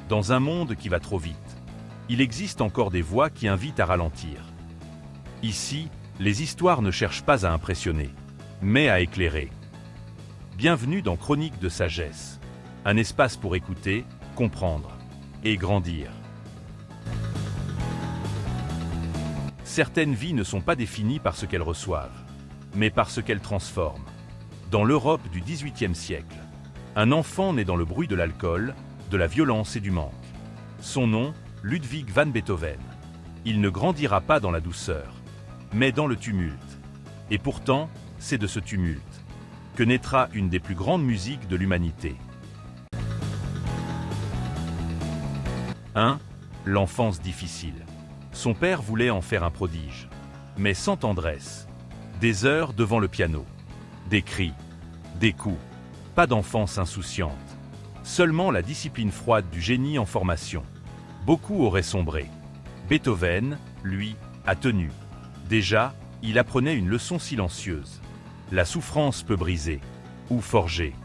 Dans un monde qui va trop vite, il existe encore des voix qui invitent à ralentir. Ici, les histoires ne cherchent pas à impressionner, mais à éclairer. Bienvenue dans Chroniques de sagesse, un espace pour écouter, comprendre et grandir. Certaines vies ne sont pas définies par ce qu'elles reçoivent, mais par ce qu'elles transforment. Dans l'Europe du XVIIIe siècle, un enfant naît dans le bruit de l'alcool, de la violence et du manque. Son nom, Ludwig van Beethoven. Il ne grandira pas dans la douceur, mais dans le tumulte. Et pourtant, c'est de ce tumulte que naîtra une des plus grandes musiques de l'humanité. 1. L'enfance difficile. Son père voulait en faire un prodige, mais sans tendresse. Des heures devant le piano, des cris, des coups, pas d'enfance insouciante. Seulement la discipline froide du génie en formation. Beaucoup auraient sombré. Beethoven, lui, a tenu. Déjà, il apprenait une leçon silencieuse. La souffrance peut briser, ou forger.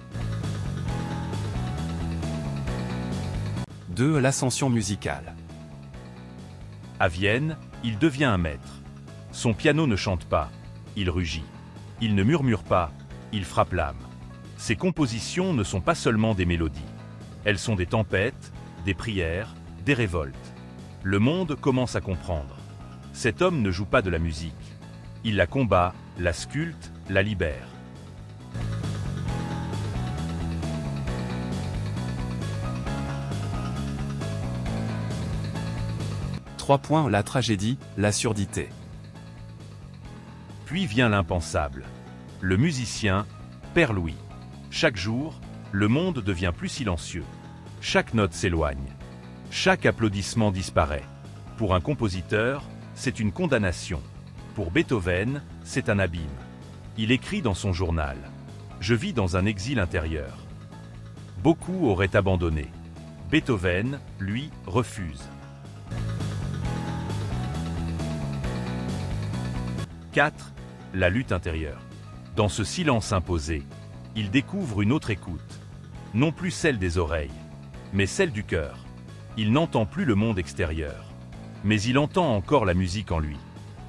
2. L'ascension musicale. À Vienne, il devient un maître. Son piano ne chante pas, il rugit. Il ne murmure pas, il frappe l'âme. Ses compositions ne sont pas seulement des mélodies. Elles sont des tempêtes, des prières, des révoltes. Le monde commence à comprendre. Cet homme ne joue pas de la musique. Il la combat, la sculpte, la libère. La tragédie, la surdité. Puis vient l'impensable. Le musicien, Père Louis. Chaque jour, le monde devient plus silencieux. Chaque note s'éloigne. Chaque applaudissement disparaît. Pour un compositeur, c'est une condamnation. Pour Beethoven, c'est un abîme. Il écrit dans son journal « Je vis dans un exil intérieur ». Beaucoup auraient abandonné. Beethoven, lui, refuse. 4. La lutte intérieure. Dans ce silence imposé, il découvre une autre écoute. Non plus celle des oreilles, mais celle du cœur. Il n'entend plus le monde extérieur, mais il entend encore la musique en lui.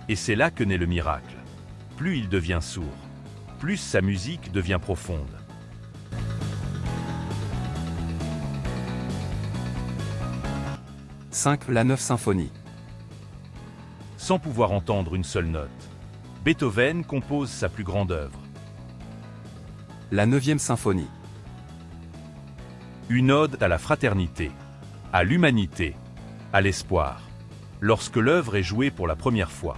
Et c'est là que naît le miracle. Plus il devient sourd, plus sa musique devient profonde. La 9e symphonie. Sans pouvoir entendre une seule note, Beethoven compose sa plus grande œuvre. La 9e symphonie. Une ode à la fraternité, à l'humanité, à l'espoir. Lorsque l'œuvre est jouée pour la première fois,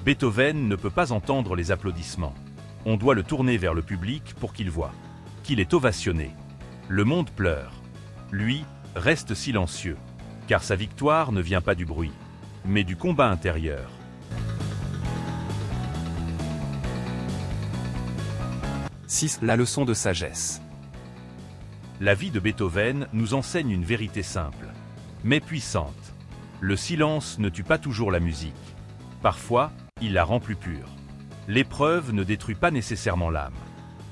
Beethoven ne peut pas entendre les applaudissements. On doit le tourner vers le public pour qu'il voie qu'il est ovationné. Le monde pleure. Lui, reste silencieux, car sa victoire ne vient pas du bruit, mais du combat intérieur. 6. La leçon de sagesse. La vie de Beethoven nous enseigne une vérité simple, mais puissante. Le silence ne tue pas toujours la musique. Parfois, il la rend plus pure. L'épreuve ne détruit pas nécessairement l'âme.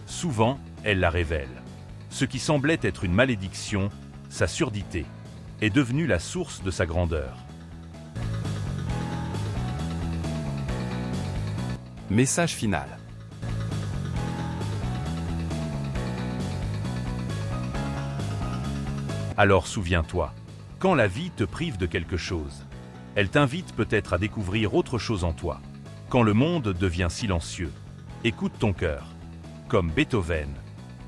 Souvent, elle la révèle. Ce qui semblait être une malédiction, sa surdité, est devenu la source de sa grandeur. Message final. Alors souviens-toi, quand la vie te prive de quelque chose, elle t'invite peut-être à découvrir autre chose en toi. Quand le monde devient silencieux, écoute ton cœur. Comme Beethoven,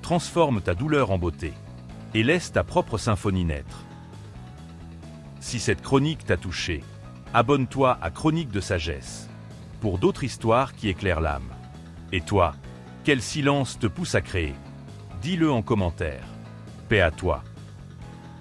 transforme ta douleur en beauté et laisse ta propre symphonie naître. Si cette chronique t'a touché, abonne-toi à Chroniques de sagesse pour d'autres histoires qui éclairent l'âme. Et toi, quel silence te pousse à créer? Dis-le en commentaire. Paix à toi.